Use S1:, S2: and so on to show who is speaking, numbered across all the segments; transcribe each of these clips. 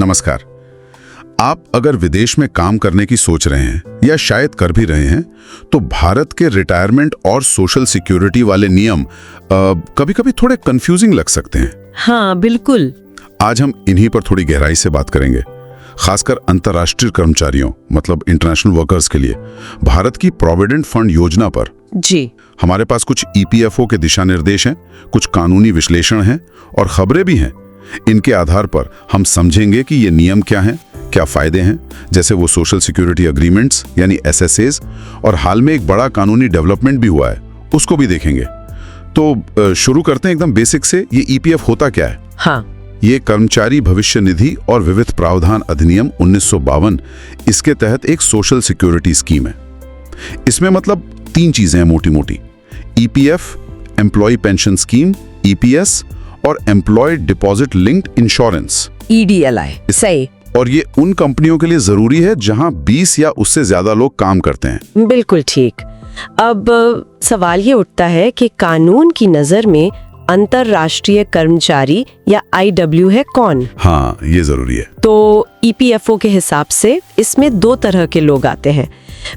S1: नमस्कार। आप अगर विदेश में काम करने की सोच रहे हैं या शायद कर भी रहे हैं, तो भारत के रिटायरमेंट और सोशल सिक्योरिटी वाले नियम कभी-कभी थोड़े कंफ्यूजिंग लग सकते हैं।
S2: हाँ, बिल्कुल।
S1: आज हम इन्हीं पर थोड़ी गहराई से बात करेंगे, खासकर अंतर्राष्ट्रीय कर्मचारियों मतलब इंटरनेशनल वर्कर्स के लिए भारत की प्रोविडेंट फंड योजना पर।
S2: जी।
S1: हमारे पास कुछ ईपीएफओ के दिशा निर्देश हैं, कुछ कानूनी विश्लेषण हैं और खबरें भी हैं। इनके आधार पर हम समझेंगे कि ये नियम क्या हैं, क्या फायदे हैं, जैसे वो सोशल सिक्योरिटी एग्रीमेंट्स यानी एसएसएस, और हाल में एक बड़ा कानूनी डेवलपमेंट भी हुआ है, उसको भी देखेंगे। तो शुरू करते हैं एकदम बेसिक से। ये ईपीएफ होता क्या है?
S2: हाँ,
S1: ये कर्मचारी भविष्य निधि और विविध प्रावधान अधिनियम 1952, इसके तहत एक सोशल सिक्योरिटी स्कीम है। इसमें मतलब 3 चीजें हैं मोटी मोटी: EPF, employ pension scheme, EPS, और employ deposit linked insurance,
S2: EDLI. सही।
S1: और ये उन कंपनियों के लिए जरूरी है जहां 20 या उससे ज्यादा लोग काम करते हैं।
S2: बिल्कुल ठीक। अब सवाल ये उठता है कि कानून की नजर में अंतर्राष्ट्रीय कर्मचारी या आईडब्ल्यू है कौन?
S1: हाँ, ये जरूरी है।
S2: तो ईपीएफओ के हिसाब से इसमें 2 तरह के लोग आते हैं।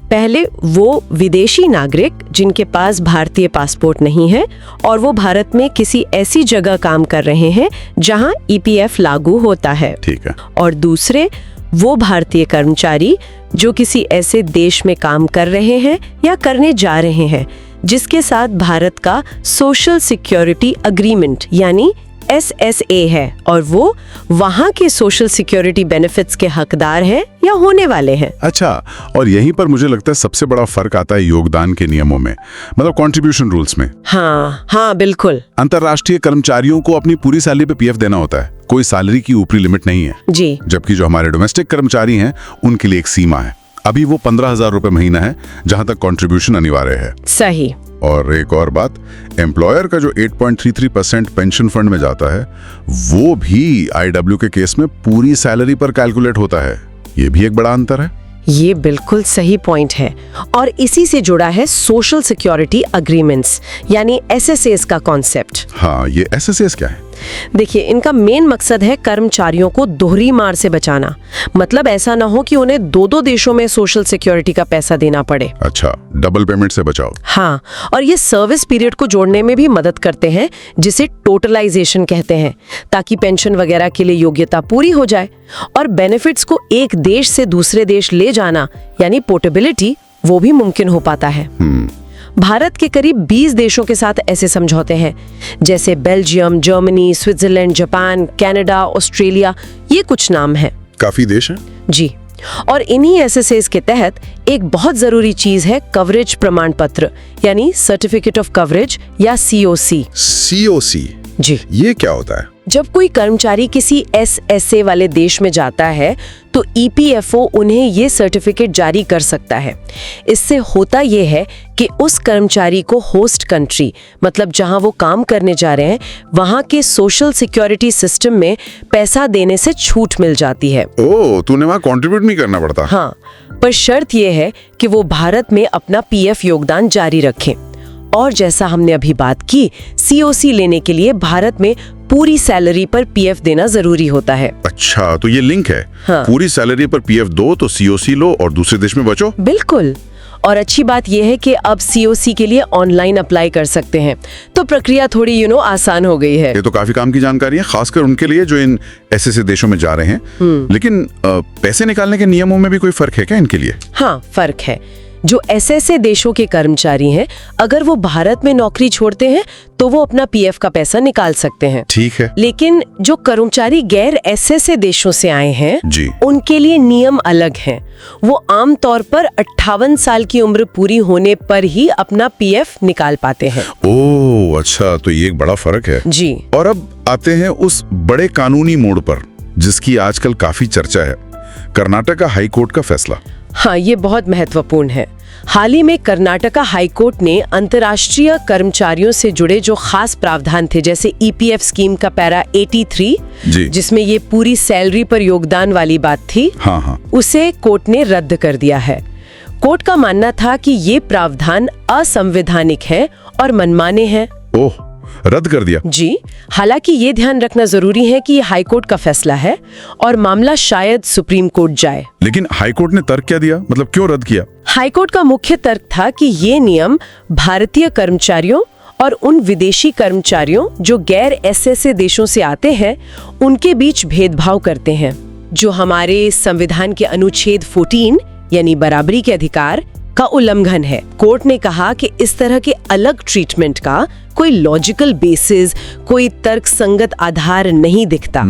S2: पहले वो विदेशी नागरिक जिनके पास भारतीय पासपोर्ट नहीं है और वो भारत में किसी ऐसी जगह काम कर रहे हैं जहां ईपीएफ लागू होता है।
S1: ठीक है।
S2: और दूसरे वो भारतीय कर्मचारी जो किसी ऐसे देश में काम कर रहे हैं या करने जा रहे हैं जिसके साथ भारत का सोशल सिक्योरिटी एग्रीमेंट यानी एसएसए है और वो वहाँ के सोशल सिक्योरिटी बेनिफिट्स के हकदार हैं या होने वाले हैं।
S1: अच्छा, और यहीं पर मुझे लगता है सबसे बड़ा फर्क आता है योगदान के नियमों में, मतलब कंट्रीब्यूशन रूल्स में।
S2: हाँ, बिल्कुल।
S1: अंतर्राष्ट्रीय कर्मचारियों को अपनी पूरी सैलरी पे पीएफ देना होता है, कोई सैलरी की ऊपरी लिमिट नहीं है। जी। जबकि जो हमारे डोमेस्टिक कर्मचारी हैं उनके लिए एक सीमा है। अभी वो 15,000 रुपए महीना है जहां तक कंट्रीब्यूशन अनिवार्य है।
S2: सही।
S1: और एक और बात, एम्प्लॉयर का जो 8.33% पेंशन फंड में जाता है वो भी आईडब्ल्यू के केस में पूरी सैलरी पर कैलकुलेट होता है। ये भी एक बड़ा अंतर है।
S2: ये बिल्कुल सही पॉइंट है और इसी से जुड़ा है सोशल सिक्योरिटी एग्रीमेंट्स यानी एसएसएस का कॉन्सेप्ट।
S1: हाँ, ये एसएसएस क्या है?
S2: देखिए, इनका मेन मकसद है कर्मचारियों को दोहरी मार से बचाना। मतलब ऐसा ना हो कि उन्हें 2 देशों में सोशल सिक्योरिटी का पैसा देना पड़े।
S1: अच्छा, डबल पेमेंट से बचाओ।
S2: हाँ, और ये सर्विस पीरियड को जोड़ने में भी मदद करते हैं जिसे टोटलाइजेशन कहते हैं, ताकि पेंशन वगैरह के लिए योग्यता पूरी हो जाए और बेनिफिट्स को एक देश से दूसरे देश ले जाना यानी पोर्टेबिलिटी वो भी मुमकिन हो पाता है। भारत के करीब 20 देशों के साथ ऐसे समझौते हैं, जैसे Belgium, Germany, Switzerland, Japan, Canada, Australia, ये कुछ नाम हैं। काफी देश हैं। जी। और इन्हीं एसएसएस के तहत एक बहुत जरूरी चीज है कवरेज प्रमाण पत्र यानी सर्टिफिकेट ऑफ कवरेज या सीओसी।
S1: सीओसी?
S2: जी।
S1: ये क्या होता है?
S2: जब कोई कर्मचारी किसी एसएसए वाले देश में जाता है तो ईपीएफओ उन्हें ये सर्टिफिकेट जारी कर सकता है। इससे होता ये है कि उस कर्मचारी को होस्ट कंट्री मतलब जहां वो काम करने जा रहे हैं वहां के सोशल सिक्योरिटी सिस्टम में पैसा देने से छूट मिल जाती है।
S1: ओह, तूने वहां कंट्रीब्यूट नहीं करना पड़ता।
S2: हाँ, पर शर्त ये है कि वो भारत में अपना पीएफ योगदान जारी रखें। और जैसा हमने अभी बात की, सीओसी लेने के लिए भारत में पूरी सैलरी पर पीएफ देना जरूरी होता है।
S1: अच्छा, तो ये लिंक है।
S2: हाँ।
S1: पूरी सैलरी पर पीएफ दो तो सीओसी लो और दूसरे देश में बचो।
S2: बिल्कुल। और अच्छी बात यह है कि अब सीओसी के लिए ऑनलाइन अप्लाई कर सकते हैं, तो प्रक्रिया थोड़ी आसान हो गई है।
S1: ये तो काफी काम की जानकारी है, खासकर उनके लिए जो इन ऐसे देशों में जा रहे हैं। लेकिन पैसे निकालने के नियमों में भी कोई फर्क है क्या इनके लिए?
S2: हाँ, फर्क है। जो ऐसे देशों के कर्मचारी हैं, अगर वो भारत में नौकरी छोड़ते हैं तो वो अपना पीएफ का पैसा निकाल सकते हैं।
S1: ठीक है।
S2: लेकिन जो कर्मचारी गैर ऐसे देशों से आए हैं
S1: जी,
S2: उनके लिए नियम अलग हैं। वो आमतौर पर 58 साल की उम्र पूरी होने पर ही अपना पीएफ निकाल पाते हैं।
S1: ओह, अच्छा, तो ये एक बड़ा फर्क है।
S2: जी।
S1: और अब आते हैं उस बड़े कानूनी मोड़ पर जिसकी आजकल काफी चर्चा है, कर्नाटका हाई कोर्ट का फैसला।
S2: हाँ, ये बहुत महत्वपूर्ण है। हाल ही में कर्नाटका हाई कोर्ट ने अंतर्राष्ट्रीय कर्मचारियों से जुड़े जो खास प्रावधान थे, जैसे ईपीएफ स्कीम का पैरा 83 जिसमें ये पूरी सैलरी पर योगदान वाली बात थी, हाँ, उसे कोर्ट ने रद्द कर दिया है। कोर्ट का मानना था कि ये प्रावधान असंवैधानिक है और मनमाने हैं।
S1: ओह, रद्द कर दिया।
S2: जी, हालांकि ये ध्यान रखना जरूरी है कि ये हाईकोर्ट का फैसला है और मामला शायद सुप्रीम कोर्ट जाए।
S1: लेकिन हाईकोर्ट ने तर्क क्या दिया, मतलब क्यों रद्द किया?
S2: हाईकोर्ट का मुख्य तर्क था कि ये नियम भारतीय कर्मचारियों और उन विदेशी कर्मचारियों जो गैर एसएसए देशों से आते हैं उनके बीच भेदभाव करते हैं, जो हमारे संविधान के अनुच्छेद 14 यानी बराबरी के अधिकार का उल्लंघन है। कोर्ट ने कहा कि इस तरह के अलग ट्रीटमेंट का कोई लॉजिकल बेसिस, कोई तर्कसंगत आधार नहीं दिखता।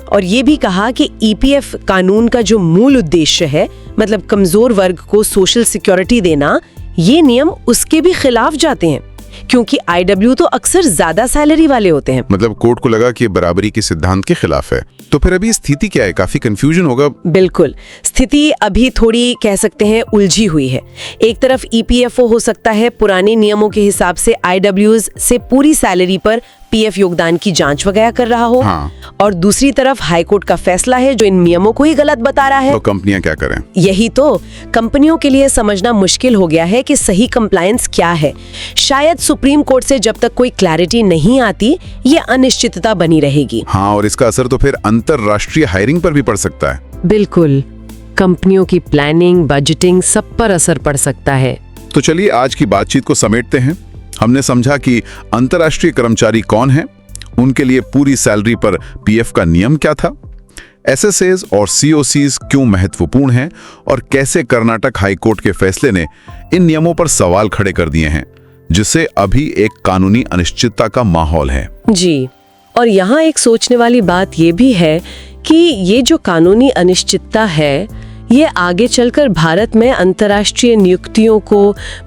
S2: और ये भी कहा कि ईपीएफ कानून का जो मूल उद्देश्य है, मतलब कमजोर वर्ग को सोशल सिक्योरिटी देना, ये नियम उसके भी खिलाफ जाते हैं, क्योंकि आईडब्ल्यू तो अक्सर ज्यादा सैलरी वाले होते हैं।
S1: मतलब कोर्ट को लगा कि बराबरी के सिद्धांत के खिलाफ है। तो फिर अभी स्थिति क्या है? काफी कंफ्यूजन होगा।
S2: बिल्कुल, स्थिति अभी थोड़ी कह सकते हैं उलझी हुई है। एक तरफ ईपीएफओ हो सकता है पुराने नियमों के हिसाब से आईडब्ल्यूज से पूरी सैलरी पर पीएफ योगदान की जांच वगैरह कर रहा हो, और दूसरी तरफ हाईकोर्ट का फैसला है जो इन नियमों को ही गलत बता रहा है।
S1: तो कंपनियां क्या करें?
S2: यही तो कंपनियों के लिए समझना मुश्किल हो गया है कि सही कंप्लायंस क्या है। शायद सुप्रीम कोर्ट से जब तक कोई क्लैरिटी नहीं आती, ये अनिश्चितता बनी रहेगी।
S1: हाँ, और इसका असर तो फिर अंतरराष्ट्रीय हायरिंग पर भी पड़ सकता है।
S2: बिल्कुल, कंपनियों की प्लानिंग, बजटिंग, सब पर असर पड़ सकता है।
S1: तो चलिए आज की बातचीत को समेटते हैं। हमने समझा कि अंतर्राष्ट्रीय कर्मचारी कौन हैं, उनके लिए पूरी सैलरी पर पीएफ का नियम क्या था, एसएसएस और सीओसीज क्यों महत्वपूर्ण हैं, और कैसे कर्नाटक हाईकोर्ट के फैसले ने इन नियमों पर सवाल खड़े कर दिए हैं, जिससे अभी एक कानूनी अनिश्चितता का माहौल है।
S2: जी, और यहाँ एक सोचने वाली बात ये भी है कि ये जो कानूनी अनिश्चितता है, ये आगे चलकर भारत में अंतर्राष्ट्रीय नियुक्तियों को,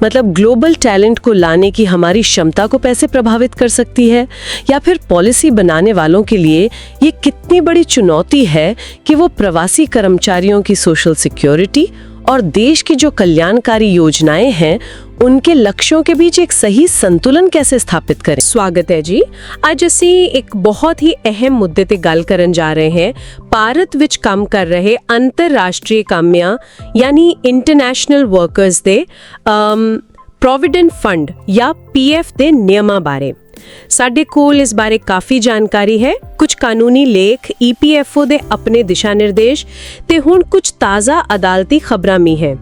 S2: मतलब ग्लोबल टैलेंट को लाने की हमारी क्षमता को कैसे प्रभावित कर सकती है, या फिर पॉलिसी बनाने वालों के लिए ये कितनी बड़ी चुनौती है कि वो प्रवासी कर्मचारियों की सोशल सिक्योरिटी और देश की जो कल्याणकारी योजनाएं हैं उनके लक्ष्यों के बीच एक सही संतुलन कैसे स्थापित करें। स्वागत है जी। ਅੱਜ ਅਸੀਂ ਇੱਕ ਬਹੁਤ ਹੀ ਅਹਿਮ ਮੁੱਦੇ ਤੇ ਗੱਲ ਕਰਨ ਜਾ ਰਹੇ ਹਾਂ। ਭਾਰਤ ਵਿੱਚ ਕੰਮ ਕਰ ਰਹੇ ਅੰਤਰਰਾਸ਼ਟਰੀ ਕਾਮਿਆਂ ਯਾਨੀ ਇੰਟਰਨੈਸ਼ਨਲ ਵਰਕਰਸ ਦੇ ਪ੍ਰੋਵੀਡੈਂਟ ਫੰਡ ਜਾਂ ਪੀਐਫ ਦੇ ਨਿਯਮਾਂ ਬਾਰੇ। ਸਾਡੇ ਕੋਲ ਇਸ ਬਾਰੇ ਕਾਫੀ ਜਾਣਕਾਰੀ ਹੈ। ਕੁਝ ਕਾਨੂੰਨੀ ਲੇਖ, ਈਪੀਐਫਓ ਦੇ ਆਪਣੇ ਦਿਸ਼ਾ ਨਿਰਦੇਸ਼ ਤੇ ਹੁਣ ਕੁਝ ਤਾਜ਼ਾ ਅਦਾਲਤੀ ਖਬਰਾਂ ਵੀ ਹੈ।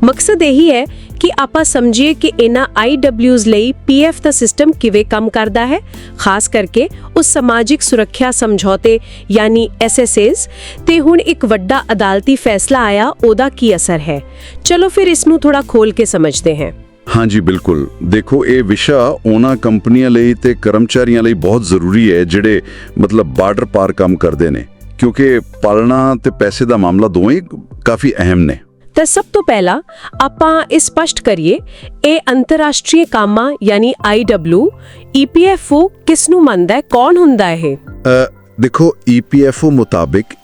S2: ਮਕਸਦ ਇਹੀ ਹੈ ਕਿ ਆਪਾਂ ਸਮਝੀਏ ਕਿ ਇਹਨਾਂ ਆਈਡਬਲਿਊਜ਼ ਲਈ ਪੀਐਫ ਦਾ ਸਿਸਟਮ ਕਿਵੇਂ ਕੰਮ ਕਰਦਾ ਹੈ, ਖਾਸ ਕਰਕੇ ਉਸ ਸਮਾਜਿਕ ਸੁਰੱਖਿਆ ਸਮਝੌਤੇ ਯਾਨੀ ਐਸਐਸਏਜ਼ ਤੇ ਹੁਣ ਇੱਕ ਵੱਡਾ ਅਦਾਲਤੀ ਫੈਸਲਾ ਆਇਆ, ਉਹਦਾ ਕੀ ਅਸਰ ਹੈ। ਚਲੋ ਫਿਰ ਇਸ ਨੂੰ ਥੋੜਾ ਖੋਲ ਕੇ ਸਮਝਦੇ ਹਾਂ।
S1: हाँ जी बिल्कुल। देखो ये विषय ਉਹਨਾਂ ਕੰਪਨੀਆਂ ਲਈ ਤੇ ਕਰਮਚਾਰੀਆਂ ਲਈ ਬਹੁਤ ਜ਼ਰੂਰੀ ਹੈ ਜਿਹੜੇ ਮਤਲਬ ਬਾਰਡਰ ਪਾਰ ਕੰਮ ਕਰਦੇ ਨੇ, ਕਿਉਂਕਿ ਪਾਲਣਾ ਤੇ ਪੈਸੇ ਦਾ ਮਾਮਲਾ ਦੋਵੇਂ ਕਾਫੀ ਅਹਿਮ ਨੇ।
S2: ਤਾਂ ਸਭ ਤੋਂ ਪਹਿਲਾਂ ਆਪਾਂ ਇਹ ਸਪਸ਼ਟ ਕਰੀਏ, ਇਹ ਅੰਤਰਰਾਸ਼ਟਰੀ ਕਾਮਾਂ ਯਾਨੀ ਆਈਡਬਲਿਊ ਈਪੀਐਫਓ ਕਿਸ ਨੂੰ ਮੰਨਦਾ ਹੈ, ਕੌਣ ਹੁੰਦਾ ਇਹ?
S1: ਦੇਖੋ ਈਪੀਐਫਓ ਮੁਤਾਬਿਕ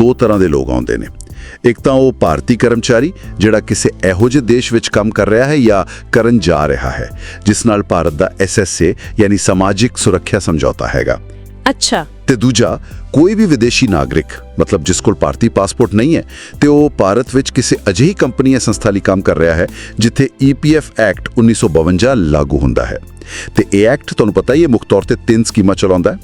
S1: ਦੋ ਤਰ੍ਹਾਂ ਦੇ ਲੋਕ ਆਉਂਦੇ ਨੇ। ਇੱਕ ਤਾਂ ਉਹ ਭਾਰਤੀ ਕਰਮਚਾਰੀ ਜਿਹੜਾ ਕਿਸੇ ਇਹੋ ਜਿਹੇ ਦੇਸ਼ ਵਿੱਚ ਕੰਮ ਕਰ ਰਿਹਾ ਹੈ ਜਾਂ ਕਰਨ ਜਾ ਰਿਹਾ ਹੈ ਜਿਸ ਨਾਲ ਭਾਰਤ ਦਾ ਐਸਐਸਏ ਯਾਨੀ ਸਮਾਜਿਕ ਸੁਰੱਖਿਆ ਸਮਝੌਤਾ ਹੈਗਾ।
S2: ਅੱਛਾ।
S1: ਤੇ ਦੂਜਾ ਕੋਈ ਵੀ ਵਿਦੇਸ਼ੀ ਨਾਗਰਿਕ, ਮਤਲਬ ਜਿਸ ਕੋਲ ਭਾਰਤੀ ਪਾਸਪੋਰਟ ਨਹੀਂ ਹੈ ਤੇ ਉਹ ਭਾਰਤ ਵਿੱਚ ਕਿਸੇ ਅਜਿਹੀ ਕੰਪਨੀ ਜਾਂ ਸੰਸਥਾ ਲਈ ਕੰਮ ਕਰ ਰਿਹਾ ਹੈ ਜਿੱਥੇ ਈਪੀਐਫ ਐਕਟ 1952 ਲਾਗੂ ਹੁੰਦਾ ਹੈ। ਤੇ ਇਹ ਐਕਟ ਤੁਹਾਨੂੰ ਪਤਾ ਹੀ ਹੈ ਮੁੱਖ ਤੌਰ ਤੇ 3 ਸਕੀਮਾਂ ਚਲਾਉਂਦਾ ਹੈ।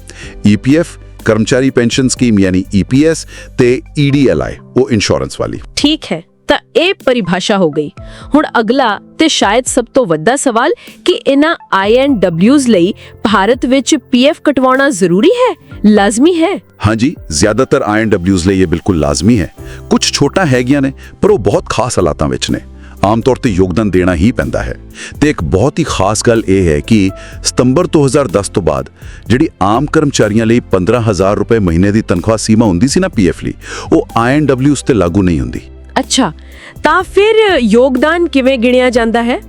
S1: ਈਪੀਐਫ कर्मचारी पेंशन स्कीम यानी ईपीएस ਤੇ ईडीएलआई ਉਹ ਇੰਸ਼ੋਰੈਂਸ ਵਾਲੀ।
S2: ਠੀਕ ਹੈ, ਤਾਂ ਇਹ ਪਰਿਭਾਸ਼ਾ ਹੋ ਗਈ। ਹੁਣ ਅਗਲਾ ਤੇ ਸ਼ਾਇਦ ਸਭ ਤੋਂ ਵੱਡਾ ਸਵਾਲ ਕਿ ਇਹਨਾਂ ਆਈਐਨਡਬਲਿਊਜ਼ ਲਈ ਭਾਰਤ ਵਿੱਚ ਪੀਐਫ ਕਟਵਾਉਣਾ ਜ਼ਰੂਰੀ ਹੈ, ਲਾਜ਼ਮੀ ਹੈ?
S1: ਹਾਂਜੀ, ਜ਼ਿਆਦਾਤਰ ਆਈਐਨਡਬਲਿਊਜ਼ ਲਈ ਇਹ ਬਿਲਕੁਲ ਲਾਜ਼ਮੀ ਹੈ। ਕੁਝ ਛੋਟਾ ਹੈਗੀਆਂ ਨੇ ਪਰ ਉਹ ਬਹੁਤ ਖਾਸ ਹਾਲਾਤਾਂ ਵਿੱਚ ਨੇ। ਆਮ ਤੌਰ ਤੇ ਯੋਗਦਾਨ ਦੇਣਾ ਹੀ ਪੈਂਦਾ ਹੈ। ਤੇ ਇੱਕ ਬਹੁਤ ਹੀ ਖਾਸ ਗੱਲ ਇਹ ਹੈ ਕਿ ਸਤੰਬਰ 2010 ਤੋਂ ਬਾਅਦ ਜਿਹੜੀ ਆਮ ਕਰਮਚਾਰੀਆਂ ਲਈ 15,000 ਰੁਪਏ ਮਹੀਨੇ ਦੀ ਤਨਖਾਹ ਸੀਮਾ ਹੁੰਦੀ ਸੀ ਨਾ ਪੀਐਫ ਲਈ, ਉਹ ਆਈਐਨਡਬਲਿਊਜ਼ ਤੇ ਲਾਗੂ ਨਹੀਂ ਹੁੰਦੀ।
S2: ਅੱਛਾ, ਤਾਂ ਫਿਰ ਯੋਗਦਾਨ ਕਿਵੇਂ ਗਿਣਿਆ ਜਾਂਦਾ ਹੈ?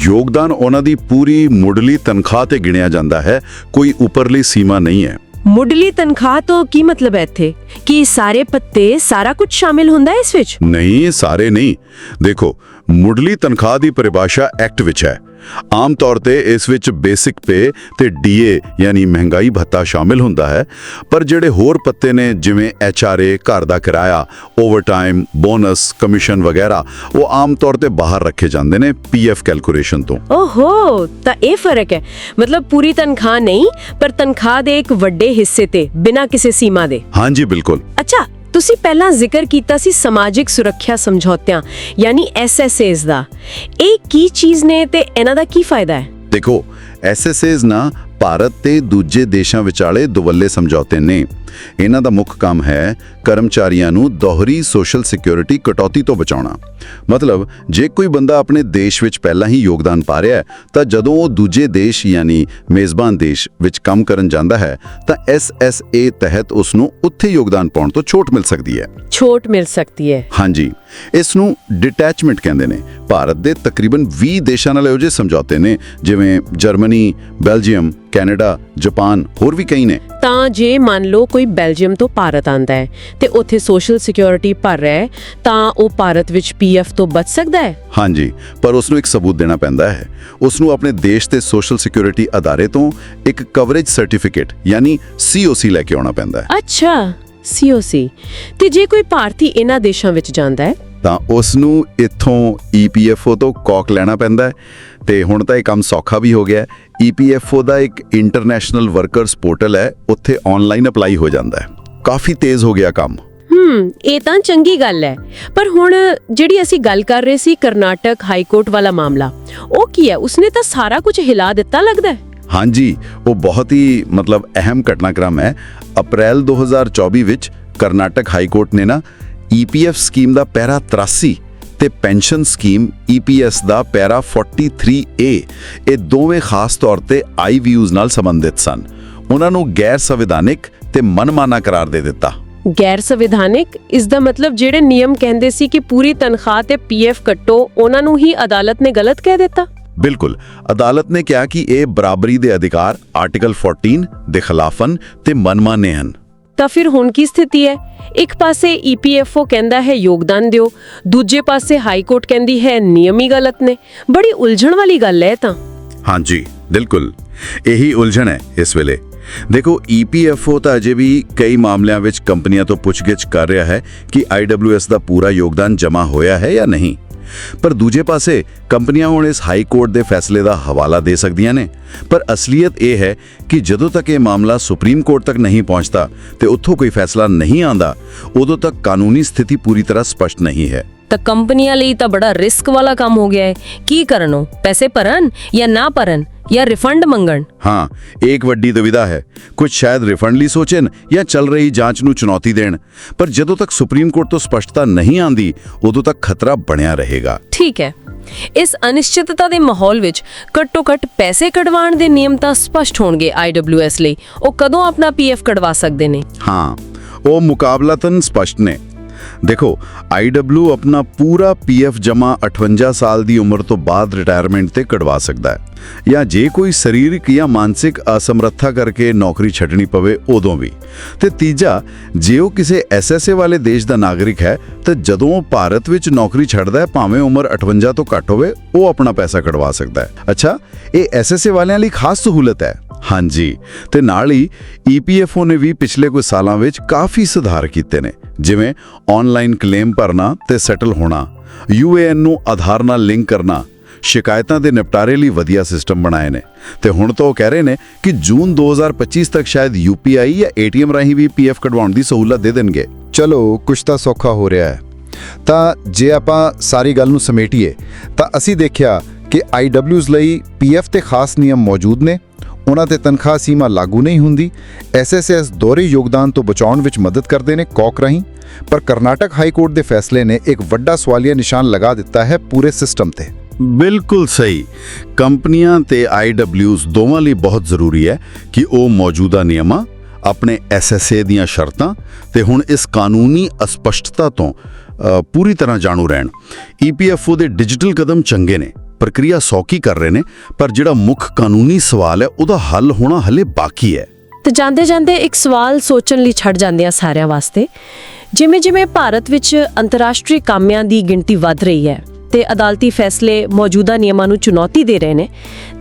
S1: ਯੋਗਦਾਨ ਉਹਨਾਂ ਦੀ ਪੂਰੀ ਮੁੱਢਲੀ ਤਨਖਾਹ ਤੇ ਗਿਣਿਆ ਜਾਂਦਾ ਹੈ, ਕੋਈ ਉੱਪਰਲੀ ਸੀਮਾ ਨਹੀਂ ਹੈ।
S2: ਮੁੱਢਲੀ ਤਨਖਾਹ ਤੋਂ ਕੀ ਮਤਲਬ ਹੈ ਇੱਥੇ? ਕਿ ਸਾਰੇ ਪੱਤੇ, ਸਾਰਾ ਕੁਝ ਸ਼ਾਮਿਲ ਹੁੰਦਾ ਹੈ ਇਸ ਵਿੱਚ?
S1: ਨਹੀਂ, ਸਾਰੇ ਨਹੀਂ। ਦੇਖੋ ਮੁੱਢਲੀ ਤਨਖਾਹ ਦੀ ਪਰਿਭਾਸ਼ਾ ਐਕਟ ਵਿੱਚ ਹੈ। ਆਮ ਤੌਰ ਤੇ ਇਸ ਵਿੱਚ ਬੇਸਿਕ ਪੇ ਤੇ ਡੀਏ ਯਾਨੀ ਮਹਿੰਗਾਈ ਭੱਤਾ ਸ਼ਾਮਿਲ ਹੁੰਦਾ ਹੈ, ਪਰ ਜਿਹੜੇ ਹੋਰ ਪੱਤੇ ਨੇ ਜਿਵੇਂ ਐਚਆਰਏ, ਘਰ ਦਾ ਕਿਰਾਇਆ, ਓਵਰਟਾਈਮ, ਬੋਨਸ, ਕਮਿਸ਼ਨ ਵਗੈਰਾ, ਉਹ ਆਮ ਤੌਰ ਤੇ ਬਾਹਰ ਰੱਖੇ ਜਾਂਦੇ ਨੇ ਪੀਐਫ ਕੈਲਕੂਲੇਸ਼ਨ ਤੋਂ।
S2: ਓਹੋ, ਤਾਂ ਇਹ ਫਰਕ ਹੈ। ਮਤਲਬ ਪੂਰੀ ਤਨਖਾਹ ਨਹੀਂ, ਪਰ ਤਨਖਾਹ ਦੇ ਇੱਕ ਵੱਡੇ ਹਿੱਸੇ ਤੇ ਬਿਨਾਂ ਕਿਸੇ ਸੀਮਾ ਦੇ।
S1: ਹਾਂਜੀ ਬਿਲਕੁਲ।
S2: ਅੱਛਾ, ਤੁਸੀਂ ਪਹਿਲਾਂ ਜ਼ਿਕਰ ਕੀਤਾ ਸੀ ਸਮਾਜਿਕ ਸੁਰੱਖਿਆ ਸਮਝੌਤਿਆਂ ਯਾਨੀ ਐਸਐਸਏਜ਼ ਦਾ। ਇਹ ਕੀ ਚੀਜ਼ ਨੇ ਤੇ ਇਹਨਾਂ ਦਾ ਕੀ ਫਾਇਦਾ ਹੈ?
S1: ਦੇਖੋ, ਐਸਐਸਏਜ਼ ਨਾ ਭਾਰਤ ਤੇ ਦੂਜੇ ਦੇਸ਼ਾਂ ਵਿਚਾਲੇ ਦੁਵੱਲੇ ਸਮਝੌਤੇ ਨੇ। ਇਹਨਾਂ ਦਾ ਮੁੱਖ ਕੰਮ ਹੈ ਕਰਮਚਾਰੀਆਂ ਨੂੰ ਦੋਹਰੀ ਸੋਸ਼ਲ ਸਿਕਿਉਰਿਟੀ ਕਟੌਤੀ ਤੋਂ ਬਚਾਉਣਾ। ਮਤਲਬ ਜੇ ਕੋਈ ਬੰਦਾ ਆਪਣੇ ਦੇਸ਼ ਵਿੱਚ ਪਹਿਲਾਂ ਹੀ ਯੋਗਦਾਨ ਪਾ ਰਿਹਾ ਹੈ, ਤਾਂ ਜਦੋਂ ਉਹ ਦੂਜੇ ਦੇਸ਼ ਯਾਨੀ ਮੇਜ਼ਬਾਨ ਦੇਸ਼ ਵਿੱਚ ਕੰਮ ਕਰਨ ਜਾਂਦਾ ਹੈ ਤਾਂ ਐਸਐਸਏ ਤਹਿਤ ਉਸ ਨੂੰ ਉੱਥੇ ਯੋਗਦਾਨ ਪਾਉਣ ਤੋਂ ਛੋਟ ਮਿਲ ਸਕਦੀ ਹੈ।
S2: ਛੋਟ ਮਿਲ ਸਕਦੀ ਹੈ।
S1: ਹਾਂਜੀ, ਇਸ ਨੂੰ ਡਿਟੈਚਮੈਂਟ ਕਹਿੰਦੇ ਨੇ। ਭਾਰਤ ਦੇ ਤਕਰੀਬਨ 20 ਦੇਸ਼ਾਂ ਨਾਲ ਇਹੋ ਜਿਹੇ ਸਮਝੌਤੇ ਨੇ, ਜਿਵੇਂ ਜਰਮਨੀ, ਬੈਲਜੀਅਮ, ਕੈਨੇਡਾ, ਜਾਪਾਨ, ਹੋਰ ਵੀ ਕਈ ਨੇ।
S2: ਤਾਂ ਜੇ ਮੰਨ ਲਓ ਕੋਈ ਬੈਲਜੀਅਮ ਤੋਂ ਭਾਰਤ ਆਂਦਾ ਹੈ ਤੇ ਉੱਥੇ ਸੋਸ਼ਲ ਸਿਕਿਉਰਿਟੀ ਭਰ ਰਿਹਾ ਹੈ, ਤਾਂ ਉਹ ਭਾਰਤ ਵਿੱਚ ਪੀਐਫ ਤੋਂ ਬਚ ਸਕਦਾ ਹੈ?
S1: ਹਾਂਜੀ, ਪਰ ਉਸ ਨੂੰ ਇੱਕ ਸਬੂਤ ਦੇਣਾ ਪੈਂਦਾ ਹੈ। ਉਸ ਨੂੰ ਆਪਣੇ ਦੇਸ਼ ਦੇ ਸੋਸ਼ਲ ਸਿਕਿਉਰਿਟੀ ਅਦਾਰੇ ਤੋਂ ਇੱਕ ਕਵਰੇਜ ਸਰਟੀਫਿਕੇਟ ਯਾਨੀ ਸੀਓਸੀ ਲੈ ਕੇ ਆਉਣਾ ਪੈਂਦਾ ਹੈ।
S2: ਅੱਛਾ, ਸੀਓਸੀ। ਤੇ ਜੇ ਕੋਈ ਭਾਰਤੀ ਇਹਨਾਂ ਦੇਸ਼ਾਂ ਵਿੱਚ ਜਾਂਦਾ ਹੈ
S1: ਤਾਂ ਉਸ ਨੂੰ ਇੱਥੋਂ ਈਪੀਐਫਓ ਤੋਂ ਕੌਕ ਲੈਣਾ ਪੈਂਦਾ ਹੈ। ਤੇ ਹੁਣ ਤਾਂ ਇਹ ਕੰਮ ਸੌਖਾ ਵੀ ਹੋ ਗਿਆ ਹੈ। ਈਪੀਐਫਓ ਦਾ ਇੱਕ ਇੰਟਰਨੈਸ਼ਨਲ ਵਰਕਰਸ ਪੋਰਟਲ ਹੈ, ਉੱਥੇ ਆਨਲਾਈਨ ਅਪਲਾਈ ਹੋ ਜਾਂਦਾ ਹੈ। ਕਾਫੀ ਤੇਜ਼ ਹੋ ਗਿਆ ਕੰਮ।
S2: ਇਹ ਤਾਂ ਚੰਗੀ ਗੱਲ ਹੈ। ਪਰ ਹੁਣ ਜਿਹੜੀ ਅਸੀਂ ਗੱਲ ਕਰ ਰਹੇ ਸੀ ਕਰਨਾਟਕ ਹਾਈ ਕੋਰਟ ਵਾਲਾ ਮਾਮਲਾ, ਉਹ ਕੀ ਹੈ? ਉਸਨੇ ਤਾਂ ਸਾਰਾ ਕੁਝ ਹਿਲਾ ਦਿੱਤਾ ਲੱਗਦਾ ਹੈ।
S1: ਹਾਂਜੀ, ਉਹ ਬਹੁਤ ਹੀ ਅਹਿਮ ਘਟਨਾਕ੍ਰਮ ਹੈ। ਅਪ੍ਰੈਲ 2024 ਵਿੱਚ ਕਰਨਾਟਕ ਹਾਈ ਕੋਰਟ ਨੇ ਨਾ ਈਪੀਐਫ ਸਕੀਮ ਦਾ ਪੈਰਾ 83 ਤੇ ਪੈਨਸ਼ਨ ਸਕੀਮ ਈਪੀਐਸ ਦਾ ਪੈਰਾ 43A, ਇਹ ਦੋਵੇਂ ਖਾਸ ਤੌਰ ਤੇ ਆਈਵੀਯੂਜ਼ ਨਾਲ ਸੰਬੰਧਿਤ ਸਨ। ਉਹਨਾਂ ਨੂੰ ਗੈਰ ਸੰਵਿਧਾਨਿਕ ਤੇ ਮਨਮਾਨਾ ਕਰਾਰ ਦੇ ਦਿੱਤਾ।
S2: ਗੈਰ ਸੰਵਿਧਾਨਿਕ? ਇਸ ਦਾ ਮਤਲਬ ਜਿਹੜੇ ਨਿਯਮ ਕਹਿੰਦੇ ਸੀ ਕਿ ਪੂਰੀ ਤਨਖਾਹ ਤੇ ਪੀਐਫ ਕੱਟੋ, ਉਹਨਾਂ ਨੂੰ ਹੀ ਅਦਾਲਤ ਨੇ ਗਲਤ ਕਹਿ ਦਿੱਤਾ?
S1: ਬਿਲਕੁਲ। ਅਦਾਲਤ ਨੇ ਕਿਹਾ ਕਿ ਇਹ ਬਰਾਬਰੀ ਦੇ ਅਧਿਕਾਰ ਆਰਟੀਕਲ 14 ਦੇ ਖਿਲਾਫ ਹਨ ਤੇ ਮਨਮਾਨੇ ਹਨ।
S2: ਤਾਂ ਫਿਰ ਹੁਣ ਕੀ ਸਥਿਤੀ ਹੈ? ਇੱਕ ਪਾਸੇ ਈਪੀਐਫਓ ਕਹਿੰਦਾ ਹੈ ਯੋਗਦਾਨ ਦਿਓ, ਦੂਜੇ ਪਾਸੇ ਹਾਈ ਕੋਰਟ ਕਹਿੰਦੀ ਹੈ ਨਿਯਮ ਹੀ ਗਲਤ ਨੇ। ਬੜੀ ਉਲਝਣ ਵਾਲੀ ਗੱਲ ਹੈ ਤਾਂ।
S1: ਹਾਂਜੀ ਬਿਲਕੁਲ, ਇਹੀ ਉਲਝਣ ਹੈ ਇਸ ਵੇਲੇ। ਦੇਖੋ, ਈਪੀਐਫਓ ਤਾਂ ਅਜੇ ਵੀ ਕਈ ਮਾਮਲਿਆਂ ਵਿੱਚ ਕੰਪਨੀਆਂ ਤੋਂ ਪੁੱਛਗਿੱਛ ਕਰ ਰਿਹਾ ਹੈ ਕਿ ਆਈਡਬਲਿਊਐਸ ਦਾ ਪੂਰਾ ਯੋਗਦਾਨ ਜਮ੍ਹਾਂ ਹੋਇਆ ਹੈ ਜਾਂ ਨਹੀਂ। ਪਰ ਦੂਜੇ ਪਾਸੇ ਕੰਪਨੀਆਂ ਹੁਣ ਇਸ ਹਾਈ ਕੋਰਟ ਦੇ ਫੈਸਲੇ ਦਾ ਹਵਾਲਾ ਦੇ ਸਕਦੀਆਂ ਨੇ। ਪਰ ਅਸਲੀਅਤ ਇਹ ਹੈ ਕਿ ਜਦੋਂ ਤੱਕ ਇਹ ਮਾਮਲਾ ਸੁਪਰੀਮ ਕੋਰਟ ਤੱਕ ਨਹੀਂ ਪਹੁੰਚਦਾ ਤੇ ਉੱਥੋਂ ਕੋਈ ਫੈਸਲਾ ਨਹੀਂ ਆਉਂਦਾ, ਉਦੋਂ ਤੱਕ ਕਾਨੂੰਨੀ ਸਥਿਤੀ ਪੂਰੀ ਤਰ੍ਹਾਂ ਸਪਸ਼ਟ ਨਹੀਂ ਹੈ।
S3: ਤਾਂ ਕੰਪਨੀਆਂ ਲਈ ਤਾਂ ਬੜਾ ਰਿਸਕ ਵਾਲਾ ਕੰਮ ਹੋ ਗਿਆ ਹੈ। ਕੀ ਕਰਨ? ਉਹ ਪੈਸੇ ਭਰਨ ਜਾਂ ਨਾ ਭਰਨ ਜਾਂ ਰਿਫੰਡ ਮੰਗਣ?
S1: ਹਾਂ, ਇੱਕ ਵੱਡੀ ਦੁਵਿਧਾ ਹੈ। ਕੁਝ ਸ਼ਾਇਦ ਰਿਫੰਡ ਲਈ ਸੋਚਣ ਜਾਂ ਚੱਲ ਰਹੀ ਜਾਂਚ ਨੂੰ ਚੁਣੌਤੀ ਦੇਣ। ਪਰ ਜਦੋਂ ਤੱਕ ਸੁਪਰੀਮ ਕੋਰਟ ਤੋਂ ਸਪਸ਼ਟਤਾ ਨਹੀਂ ਆਂਦੀ, ਉਦੋਂ ਤੱਕ ਖਤਰਾ ਬਣਿਆ ਰਹੇਗਾ।
S3: ਠੀਕ ਹੈ। ਇਸ ਅਨਿਸ਼ਚਿਤਤਾ ਦੇ ਮਾਹੌਲ ਵਿੱਚ ਘੱਟੋ-ਘੱਟ ਪੈਸੇ ਕਢਵਾਉਣ ਦੇ ਨਿਯਮ ਤਾਂ ਸਪਸ਼ਟ ਹੋਣਗੇ ਆਈਡਬਲਿਊਐਸ ਲਈ। ਉਹ ਕਦੋਂ ਆਪਣਾ ਪੀਐਫ ਕਢਵਾ ਸਕਦੇ ਨੇ?
S1: ਹਾਂ, ਉਹ ਮੁਕਾਬਲਤਨ ਸਪਸ਼ਟ ਨੇ। ਦੇਖੋ, ਆਈਡਬਲਿਊ ਆਪਣਾ ਪੂਰਾ ਪੀਐਫ ਜਮ੍ਹਾਂ 58 ਸਾਲ ਦੀ ਉਮਰ ਤੋਂ ਬਾਅਦ ਰਿਟਾਇਰਮੈਂਟ ਤੇ ਕਢਵਾ ਸਕਦਾ ਹੈ, ਜਾਂ ਜੇ ਕੋਈ ਸਰੀਰਕ ਜਾਂ ਮਾਨਸਿਕ ਅਸਮਰੱਥਾ ਕਰਕੇ ਨੌਕਰੀ ਛੱਡਣੀ ਪਵੇ ਉਦੋਂ ਵੀ। ਤੇ ਤੀਜਾ, ਜੇ ਉਹ ਕਿਸੇ ਐਸਐਸਏ ਵਾਲੇ ਦੇਸ਼ ਦਾ ਨਾਗਰਿਕ ਹੈ ਤਾਂ ਜਦੋਂ ਉਹ ਭਾਰਤ ਵਿੱਚ ਨੌਕਰੀ ਛੱਡਦਾ ਹੈ, ਭਾਵੇਂ ਉਮਰ 58 ਤੋਂ ਘੱਟ ਹੋਵੇ, ਉਹ ਆਪਣਾ ਪੈਸਾ ਕਢਵਾ ਸਕਦਾ ਹੈ। ਅੱਛਾ, ਇਹ ਐਸਐਸਏ ਵਾਲਿਆਂ ਲਈ ਖਾਸ ਸਹੂਲਤ ਹੈ। ਹਾਂਜੀ, ਤੇ ਨਾਲ ਹੀ ਈਪੀਐਫਓ ਨੇ ਵੀ ਪਿਛਲੇ ਕੁਝ ਸਾਲਾਂ ਵਿੱਚ ਕਾਫੀ ਸੁਧਾਰ ਕੀਤੇ ਨੇ, ਜਿਵੇਂ ਆਨਲਾਈਨ ਕਲੇਮ ਭਰਨਾ ਤੇ ਸੈਟਲ ਹੋਣਾ, ਯੂਏਐਨ ਨੂੰ ਆਧਾਰ ਨਾਲ ਲਿੰਕ ਕਰਨਾ, ਸ਼ਿਕਾਇਤਾਂ ਦੇ ਨਿਪਟਾਰੇ ਲਈ ਵਧੀਆ ਸਿਸਟਮ ਬਣਾਏ ਨੇ। ਤੇ ਹੁਣ ਤਾਂ ਉਹ ਕਹਿ ਰਹੇ ਨੇ ਕਿ ਜੂਨ 2025 ਤੱਕ ਸ਼ਾਇਦ ਯੂਪੀਆਈ ਜਾਂ ਏਟੀਐਮ ਰਾਹੀਂ ਵੀ ਪੀਐਫ ਕਢਵਾਉਣ ਦੀ ਸਹੂਲਤ ਦੇ ਦੇਣਗੇ।
S4: ਚਲੋ, ਕੁਝ ਤਾਂ ਸੌਖਾ ਹੋ ਰਿਹਾ ਹੈ। ਤਾਂ ਜੇ ਆਪਾਂ ਸਾਰੀ ਗੱਲ ਨੂੰ ਸਮੇਟੀਏ ਤਾਂ ਅਸੀਂ ਦੇਖਿਆ ਕਿ ਆਈਡਬਲਿਊਜ਼ ਲਈ ਪੀਐਫ ਤੇ ਖਾਸ ਨਿਯਮ ਮੌਜੂਦ ਨੇ। ਉਹਨਾਂ ਤੇ ਤਨਖਾਹ ਸੀਮਾ ਲਾਗੂ ਨਹੀਂ ਹੁੰਦੀ। ਐਸਐਸਐਸ ਦੋਹਰੇ ਯੋਗਦਾਨ ਤੋਂ ਬਚਾਉਣ ਵਿੱਚ ਮਦਦ ਕਰਦੇ ਨੇ ਕੌਕ ਰਾਹੀਂ। ਪਰ ਕਰਨਾਟਕ ਹਾਈ ਕੋਰਟ ਦੇ ਫੈਸਲੇ ਨੇ ਇੱਕ ਵੱਡਾ ਸਵਾਲੀਆ ਨਿਸ਼ਾਨ ਲਗਾ ਦਿੱਤਾ ਹੈ ਪੂਰੇ ਸਿਸਟਮ ਤੇ।
S1: ਬਿਲਕੁਲ ਸਹੀ। ਕੰਪਨੀਆਂ ਤੇ ਆਈਡਬਲਿਊਜ਼ ਦੋਵਾਂ ਲਈ ਬਹੁਤ ਜ਼ਰੂਰੀ ਹੈ ਕਿ ਉਹ ਮੌਜੂਦਾ ਨਿਯਮਾਂ, ਆਪਣੇ ਐਸਐਸਏ ਦੀਆਂ ਸ਼ਰਤਾਂ ਤੇ ਹੁਣ ਇਸ ਕਾਨੂੰਨੀ ਅਸਪਸ਼ਟਤਾ ਤੋਂ ਪੂਰੀ ਤਰ੍ਹਾਂ ਜਾਣੂ ਰਹਿਣ। ਈਪੀਐਫਓ ਦੇ ਡਿਜੀਟਲ ਕਦਮ ਚੰਗੇ ਨੇ, ਪ੍ਰਕਿਰਿਆ ਸੌਖੀ ਕਰ ਰਹੇ ਨੇ, ਪਰ ਜਿਹੜਾ ਮੁੱਖ ਕਾਨੂੰਨੀ ਸਵਾਲ ਹੈ ਉਹਦਾ ਹੱਲ ਹੋਣਾ ਹਲੇ ਬਾਕੀ ਹੈ।
S2: ਤੇ ਜਾਂਦੇ-ਜਾਂਦੇ ਇੱਕ ਸਵਾਲ ਸੋਚਣ ਲਈ ਛੱਡ ਜਾਂਦੇ ਆ ਸਾਰਿਆਂ ਵਾਸਤੇ। ਜਿਵੇਂ-ਜਿਵੇਂ ਭਾਰਤ ਵਿੱਚ ਅੰਤਰਰਾਸ਼ਟਰੀ ਕਾਮਿਆਂ ਦੀ ਗਿਣਤੀ ਵੱਧ ਰਹੀ ਹੈ
S3: ਤੇ ਅਦਾਲਤੀ ਫੈਸਲੇ ਮੌਜੂਦਾ ਨਿਯਮਾਂ ਨੂੰ ਚੁਣੌਤੀ ਦੇ ਰਹੇ ਨੇ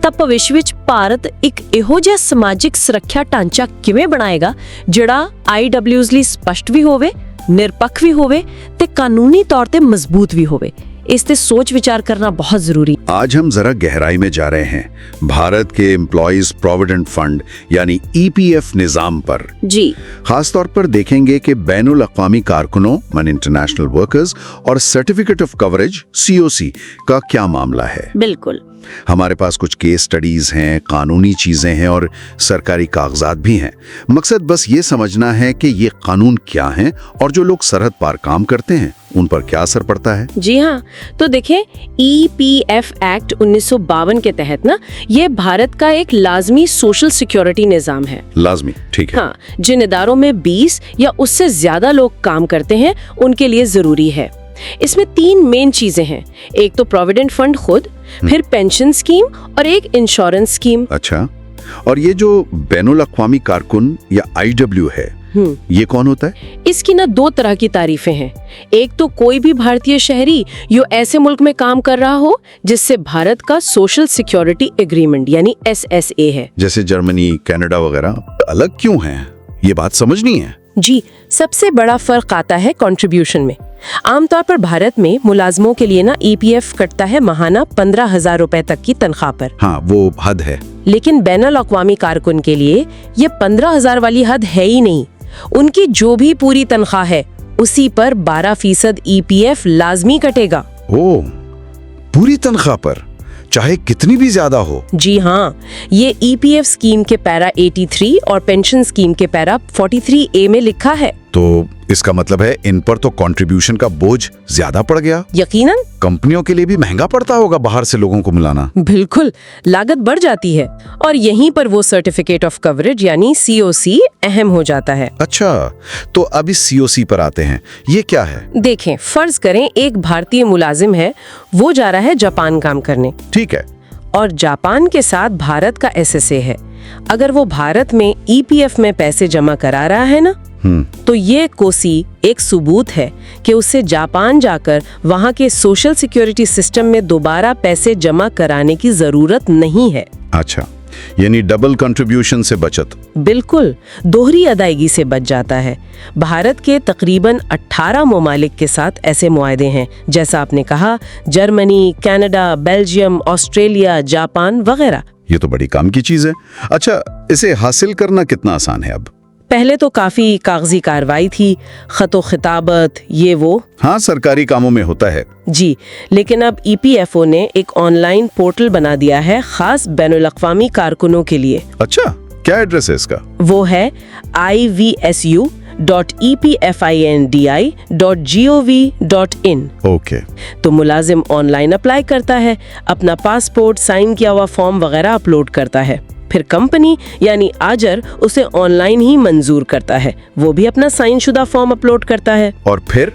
S3: ਤਾਂ ਭਵਿੱਖ ਵਿੱਚ ਭਾਰਤ ਇੱਕ ਇਹੋ ਜਿਹਾ ਸਮਾਜਿਕ ਸੁਰੱਖਿਆ ਢਾਂਚਾ ਕਿਵੇਂ ਬਣਾਏਗਾ ਜਿਹੜਾ IWS ਲਈ ਸਪਸ਼ਟ ਵੀ ਹੋਵੇ, ਨਿਰਪੱਖ ਵੀ ਹੋਵੇ ਤੇ ਕਾਨੂੰਨੀ तौर ਤੇ ਮਜ਼ਬੂਤ ਵੀ ਹੋਵੇ। इस पे सोच विचार करना बहुत जरूरी।
S1: आज हम जरा गहराई में जा रहे हैं भारत के एम्प्लॉयज प्रोविडेंट फंड यानी EPF निजाम पर।
S3: जी
S1: खास तौर पर देखेंगे कि बैनुल अक़वामी कारकुनों मन इंटरनेशनल वर्कर्स और सर्टिफिकेट ऑफ कवरेज COC का क्या मामला है।
S3: बिल्कुल।
S1: हमारे पास कुछ केस स्टडीज हैं, कानूनी चीजें हैं और सरकारी कागजात भी हैं। मकसद बस ये समझना है कि ये कानून क्या हैं और जो लोग सरहद पार काम करते हैं उन पर क्या असर पड़ता है।
S3: जी हाँ, तो देखें EPF एक्ट 1952 के तहत ना ये भारत का एक लाजमी सोशल सिक्योरिटी निजाम है।
S1: लाजमी, ठीक है।
S3: हाँ, जिन इदारों में 20 या उससे ज्यादा लोग काम करते हैं उनके लिए जरूरी है। इसमें 3 मेन चीजें हैं, एक तो प्रोविडेंट फंड खुद, फिर पेंशन स्कीम और एक इंश्योरेंस स्कीम।
S1: अच्छा, और ये जो बैनुल अक़वामी कारकुन या IW है ये कौन होता है।
S3: इसकी ना 2 तरह की तारीफें हैं। एक तो कोई भी भारतीय शहरी जो ऐसे मुल्क में काम कर रहा हो जिससे भारत का सोशल सिक्योरिटी एग्रीमेंट यानी SSA है,
S1: जैसे जर्मनी, कनाडा वगैरह। अलग क्यों हैं, ये बात समझनी है।
S3: जी, सबसे बड़ा फर्क आता है कंट्रीब्यूशन में। आमतौर पर भारत में मुलाजमों के लिए ना EPF कटता है माहाना 15,000 रुपए तक की तनख्वाह पर।
S1: हाँ, वो हद है।
S3: लेकिन बैनुल अक़वामी कारकुन के लिए ये 15,000 वाली हद है ही नहीं। उनकी जो भी पूरी तनख्वाह है उसी पर 12% EPF लाजमी कटेगा।
S1: ओ, पूरी तनख्वाह पर, चाहे कितनी भी ज्यादा हो।
S3: जी हाँ, ये EPF स्कीम के पैरा 83 और पेंशन स्कीम के पैरा 43A में लिखा है।
S1: तो इसका मतलब है इन पर तो कंट्रीब्यूशन का बोझ ज्यादा पड़ गया।
S3: यकीनन
S1: कंपनियों के लिए भी महंगा पड़ता होगा बाहर से लोगों को मिलाना।
S3: बिल्कुल, लागत बढ़ जाती है और यहीं पर वो सर्टिफिकेट ऑफ कवरेज यानी COC अहम हो जाता है।
S1: अच्छा, तो अब इस COC पर आते हैं, ये क्या है।
S3: देखें, फर्ज करें एक भारतीय मुलाजिम है, वो जा रहा है जापान काम करने।
S1: ठीक है।
S3: और जापान के साथ भारत का SSA है। अगर वो भारत में EPF में पैसे जमा करा रहा है ना, तो ये कोसी एक सबूत है कि उसे जापान जाकर वहाँ के सोशल सिक्योरिटी सिस्टम में दोबारा पैसे जमा कराने की जरूरत नहीं है।
S1: अच्छा, यानी डबल कंट्रीब्यूशन से बचत।
S3: बिल्कुल, दोहरी अदायगी से बच जाता है। भारत के तकरीबन 18 ममालिक के साथ ऐसे मुआहदे हैं, जैसा आपने कहा, Germany, Canada, Belgium, Australia, Japan वगैरह।
S1: ये तो बड़ी काम की चीज है। अच्छा, इसे हासिल करना कितना आसान है अब।
S3: पहले तो काफी कागजी कार्रवाई थी, खतो खिताबत, ये वो।
S1: हाँ, सरकारी कामों में होता है।
S3: जी, लेकिन अब EPFO ने एक ऑनलाइन पोर्टल बना दिया है खास बैनुल अक़वामी कारकुनों के लिए।
S1: अच्छा, क्या एड्रेस है इसका।
S3: वो है ivsu.epfindi.gov.in।
S1: ओके।
S3: तो मुलाजिम ऑनलाइन अप्लाई करता है, अपना पासपोर्ट, साइन किया हुआ फॉर्म वगैरह अपलोड करता है। फिर कंपनी यानी आजर उसे ऑनलाइन ही मंजूर करता है, वो भी अपना साइन शुदा फॉर्म अपलोड करता है
S1: और फिर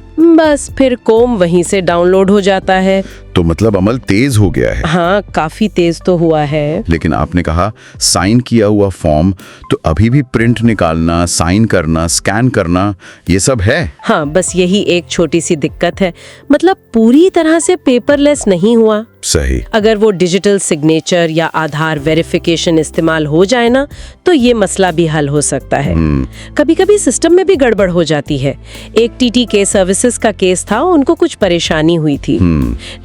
S3: फिर कोम वहीं से डाउनलोड हो जाता है।
S1: तो मतलब अमल तेज हो गया है।
S3: हाँ, काफी तेज तो हुआ है।
S1: लेकिन आपने कहा साइन किया हुआ फॉर्म, तो अभी भी प्रिंट निकालना, साइन करना, स्कैन करना, ये सब है।
S3: हाँ, बस यही एक छोटी सी दिक्कत है, मतलब पूरी तरह से पेपरलेस नहीं हुआ।
S1: सही।
S3: अगर वो डिजिटल सिग्नेचर या आधार वेरिफिकेशन इस्तेमाल हो जाए ना, तो ये मसला भी हल हो सकता है। कभी-कभी सिस्टम में भी गड़बड़ हो जाती है। एक TTK सर्विसेज का केस था, उनको कुछ परेशानी हुई थी,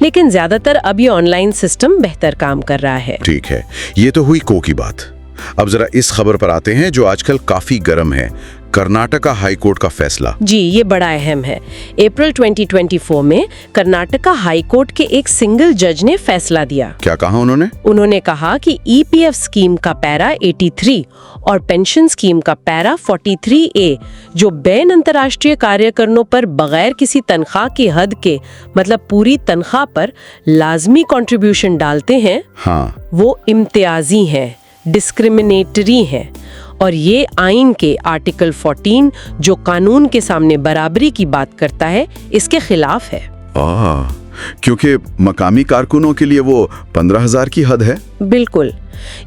S3: लेकिन ज्यादातर अब ये ऑनलाइन सिस्टम बेहतर काम कर रहा है।
S1: ठीक है, ये तो हुई को की बात। अब जरा इस खबर पर आते हैं जो आजकल काफी गर्म है, कर्नाटका हाई कोर्ट का फैसला।
S3: जी, ये बड़ा अहम है। अप्रैल 2024 में कर्नाटका हाई कोर्ट के एक सिंगल जज ने फैसला दिया।
S1: क्या कहा उन्होंने?
S3: उन्होंने कहा कि EPF स्कीम का पैरा 83 और पेंशन स्कीम का पैरा 43A जो बैन अंतर्राष्ट्रीय कार्यकरणों पर बगैर किसी तनख्वाह की हद के, मतलब पूरी तनख्वाह पर लाजमी कंट्रीब्यूशन डालते हैं,
S1: हाँ,
S3: वो इम्तियाजी हैं, डिस्क्रिमिनेटरी हैं और ये आइन के आर्टिकल 14 जो कानून के सामने बराबरी की बात करता है, इसके खिलाफ है।
S1: क्योंकि मकामी कारकुनों के लिए वो 15,000 की हद है।
S3: बिल्कुल,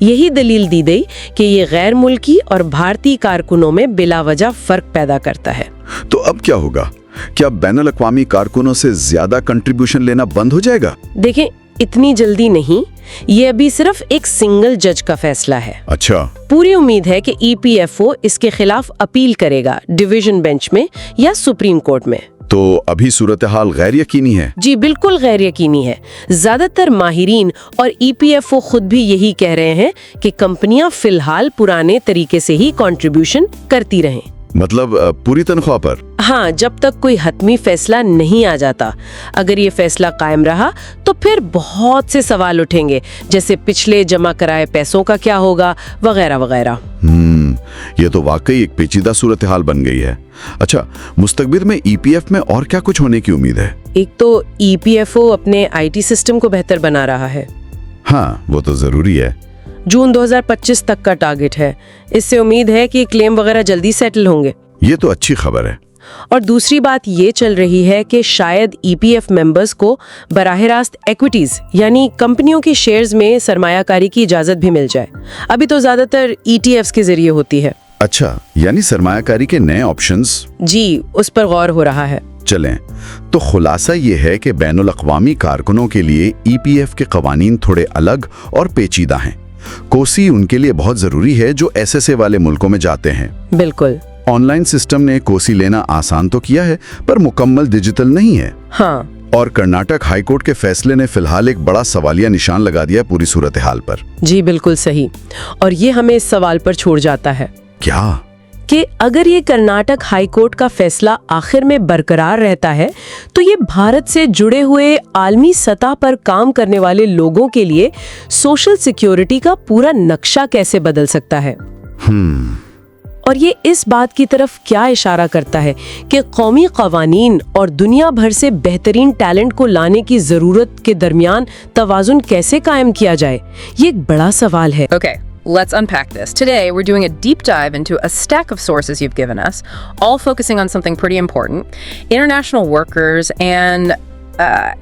S3: यही दलील दी गई कि ये गैर मुल्की और भारतीय कारकुनों में बिला वजह फर्क पैदा करता है।
S1: तो अब क्या होगा? क्या बैनुल अक़वामी कारकुनों से ज्यादा कंट्रीब्यूशन लेना बंद हो जाएगा?
S3: देखें, इतनी जल्दी नहीं। ये अभी सिर्फ एक सिंगल जज का फैसला है।
S1: अच्छा।
S3: पूरी उम्मीद है कि ईपीएफओ इसके खिलाफ अपील करेगा डिवीजन बेंच में या सुप्रीम कोर्ट में।
S1: तो अभी सूरत हाल गैर यकीनी है?
S3: जी बिल्कुल गैर यकीनी है। ज्यादातर माहिरीन और ईपीएफओ खुद भी यही कह रहे हैं कि कंपनियां फिलहाल पुराने तरीके से ही कंट्रीब्यूशन करती रहें।
S1: मतलब पूरी तनख्वाह पर?
S3: हाँ, जब तक कोई हतमी फैसला नहीं आ जाता। अगर ये फैसला कायम रहा तो फिर बहुत से सवाल उठेंगे, जैसे पिछले जमा कराए पैसों का क्या होगा, वगैरह वगैरह।
S1: ये तो वाकई एक पेचीदा सूरत हाल बन गई है। अच्छा, मुस्तकबिल में ईपीएफ में और क्या कुछ होने की उम्मीद है?
S3: एक तो ईपीएफओ अपने आईटी सिस्टम को बेहतर बना रहा है।
S1: हाँ, वो तो जरूरी है।
S3: जून 2025 तक का टारगेट है। इससे उम्मीद है कि क्लेम वगैरह जल्दी सेटल होंगे।
S1: ये तो अच्छी खबर है।
S3: और दूसरी बात ये चल रही है कि शायद ईपीएफ मेंबर्स को बराह रास्त इक्विटीज यानी कंपनियों के शेयर्स में सरमायाकारी की इजाजत भी मिल जाए। अभी तो ज्यादातर ईटीएफ्स के जरिए होती है।
S1: अच्छा, यानी सरमायाकारी के नए ऑप्शंस?
S3: जी, उस पर गौर हो रहा है।
S1: चलें, तो खुलासा ये है कि बैनुल अक़वामी कारकुनों के लिए ईपीएफ के कवानीन थोड़े अलग और पेचीदा हैं। कोसी उनके लिए बहुत जरूरी है जो एसएसए वाले मुल्कों में जाते हैं।
S3: बिल्कुल।
S1: ऑनलाइन सिस्टम ने कोसी लेना आसान तो किया है, पर मुकम्मल डिजिटल नहीं है।
S3: हाँ।
S1: और कर्नाटक हाईकोर्ट के फैसले ने फिलहाल एक बड़ा सवालिया निशान लगा दिया पूरी सूरत हाल पर।
S3: जी बिल्कुल सही। और ये हमें इस सवाल पर छोड़ जाता है
S1: क्या
S3: कि अगर ये कर्नाटक हाईकोर्ट का फैसला आखिर में बरकरार रहता है तो ये भारत से जुड़े हुए आलमी सतह पर काम करने वाले लोगों के लिए सोशल सिक्योरिटी का पूरा नक्शा कैसे बदल सकता है। और ये इस बात की तरफ क्या इशारा करता है कि कौमी कवानीन और दुनिया भर से बेहतरीन टैलेंट को लाने की जरूरत के दरमियान तवाजुन कैसे कायम किया जाए, ये एक बड़ा सवाल है।
S5: Okay, let's unpack this. Today, we're doing a deep dive into a stack of sources you've given us, all focusing on something pretty important: international workers and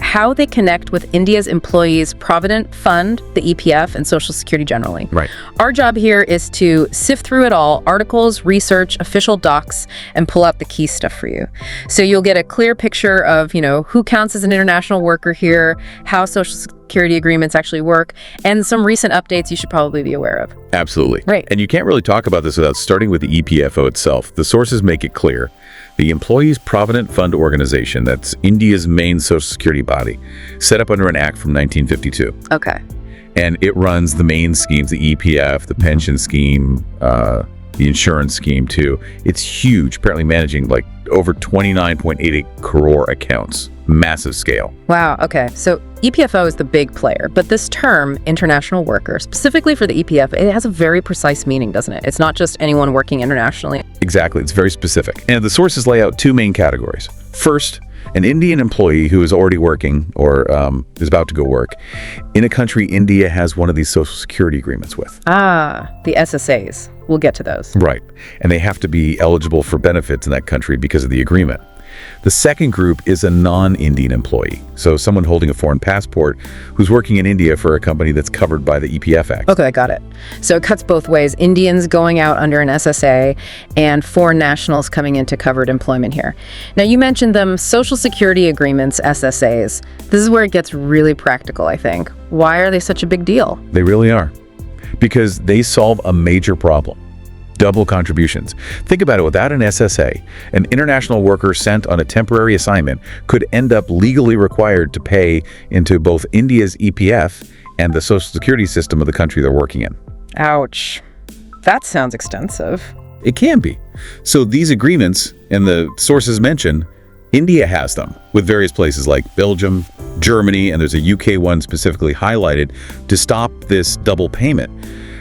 S5: how they connect with India's Employees Provident Fund, the EPF, and Social Security generally.
S1: Right.
S5: Our job here is to sift through it all, articles, research, official docs, and pull out the key stuff for you. So you'll get a clear picture of, who counts as an international worker here, how Social Security agreements actually work, and some recent updates you should probably be aware of.
S6: Absolutely.
S5: Right.
S6: And you can't really talk about this without starting with the EPFO itself. The sources make it clear. The Employees Provident Fund Organization, that's India's main social security body, set up under an act from 1952.
S5: Okay.
S6: And it runs the main schemes, the EPF, the pension scheme, the insurance scheme too. It's huge, apparently managing like over 29.88 crore accounts. Massive scale.
S5: Wow, okay. So EPFO is the big player, but this term, international worker, specifically for the EPF, it has a very precise meaning, doesn't it? It's not just anyone working internationally.
S6: Exactly, it's very specific. And the sources lay out two main categories. First, an Indian employee who is already working or is about to go work in a country India has one of these social security agreements with.
S5: Ah, the SSAs. We'll get to those.
S6: Right. And they have to be eligible for benefits in that country because of the agreement. The second group is a non-Indian employee, so someone holding a foreign passport who's working in India for a company that's covered by the EPF Act.
S5: Okay, got it. So it cuts both ways. Indians going out under an SSA and foreign nationals coming into covered employment here. Now, you mentioned them Social Security agreements, SSAs. This is where it gets really practical, I think. Why are they such a big deal?
S6: They really are. Because they solve a major problem. Double contributions. Think about it, without an SSA, an international worker sent on a temporary assignment could end up legally required to pay into both India's EPF and the social security system of the country they're working in.
S5: Ouch. That sounds extensive.
S6: It can be. So these agreements, and the sources mention, India has them with various places like Belgium, Germany, and there's a UK one specifically highlighted to stop this double payment.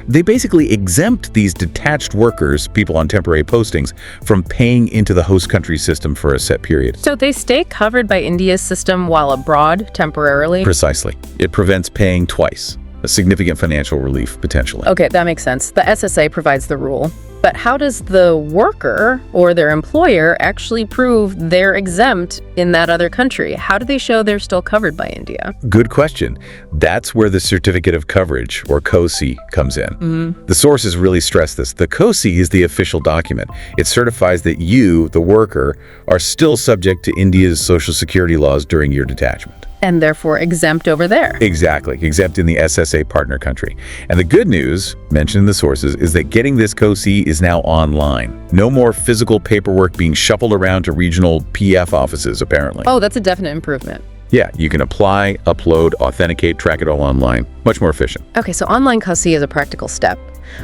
S6: They basically exempt these detached workers, people on temporary postings, from paying into the host country system for a set period.
S5: So they stay covered by India's system while abroad temporarily?
S6: Precisely. It prevents paying twice. A significant financial relief, potentially.
S5: Okay, that makes sense. The SSA provides the rule. But how does the worker or their employer actually prove they're exempt in that other country? How do they show they're still covered by India?
S6: Good question. That's where the Certificate of Coverage, or COSI, comes in. The sources really stress this. The COSI is the official document. It certifies that you, the worker, are still subject to India's social security laws during your detachment.
S5: And therefore exempt over there.
S6: Exactly, exempt in the SSA partner country. And the good news, mentioned in the sources, is that getting this COSI is now online. No more physical paperwork being shuffled around to regional PF offices, apparently.
S5: Oh, that's a definite improvement.
S6: Yeah, you can apply, upload, authenticate, track it all online. Much more efficient.
S5: Okay, so online COSI is a practical step.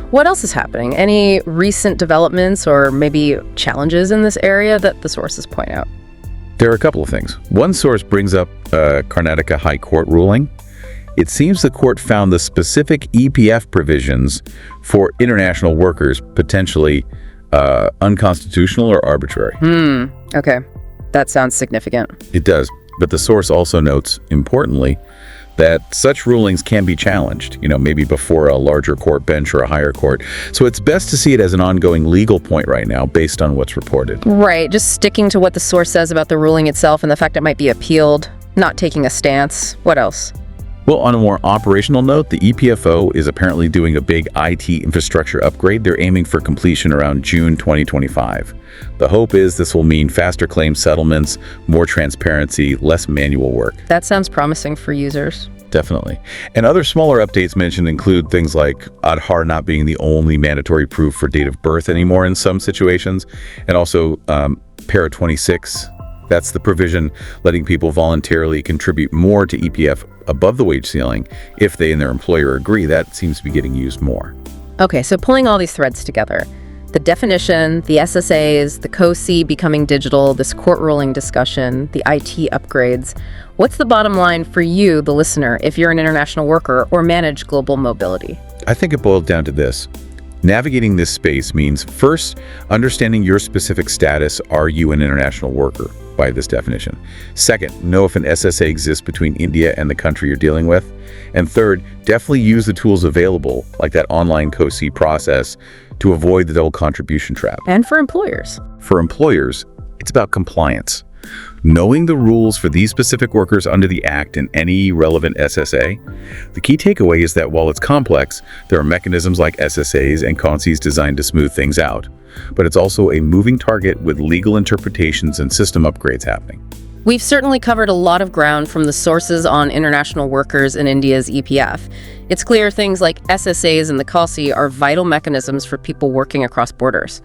S5: What else is happening? Any recent developments or maybe challenges in this area that the sources point out?
S6: There are a couple of things. One source brings up a Karnataka High Court ruling. It seems the court found the specific EPF provisions for international workers potentially unconstitutional or arbitrary.
S5: Okay, that sounds significant.
S6: It does, but the source also notes, importantly, that such rulings can be challenged, maybe before a larger court bench or a higher court. So it's best to see it as an ongoing legal point right now based on what's reported.
S5: Right, just sticking to what the source says about the ruling itself and the fact it might be appealed, not taking a stance. What else?
S6: Well, on a more operational note, the EPFO is apparently doing a big IT infrastructure upgrade. They're aiming for completion around June 2025. The hope is this will mean faster claim settlements, more transparency, less manual work.
S5: That sounds promising for users.
S6: Definitely. And other smaller updates mentioned include things like Aadhaar not being the only mandatory proof for date of birth anymore in some situations, and also Para 26. That's the provision letting people voluntarily contribute more to EPF above the wage ceiling if they and their employer agree. That seems to be getting used more.
S5: Okay, so pulling all these threads together, the definition, the SSAs, the COSI becoming digital, this court ruling discussion, the IT upgrades. What's the bottom line for you, the listener, if you're an international worker or manage global mobility?
S6: I think it boiled down to this. Navigating this space means, first, understanding your specific status. Are you an international worker by this definition? Second, know if an SSA exists between India and the country you're dealing with. And third, definitely use the tools available, like that online COSI process, to avoid the double contribution trap.
S5: And for employers.
S6: For employers, it's about compliance. Knowing the rules for these specific workers under the Act and any relevant SSA, the key takeaway is that while it's complex, there are mechanisms like SSAs and CONSIs designed to smooth things out. But it's also a moving target with legal interpretations and system upgrades happening.
S5: We've certainly covered a lot of ground from the sources on international workers in India's EPF. It's clear things like SSAs and the COSI are vital mechanisms for people working across borders.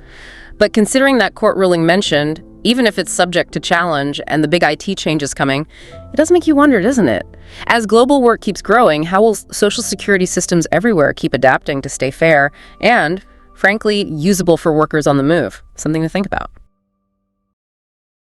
S5: But considering that court ruling mentioned, even if it's subject to challenge and the big IT changes coming, it does make you wonder, doesn't it? As global work keeps growing, how will social security systems everywhere keep adapting to stay fair and, frankly, usable for workers on the move? Something to think about.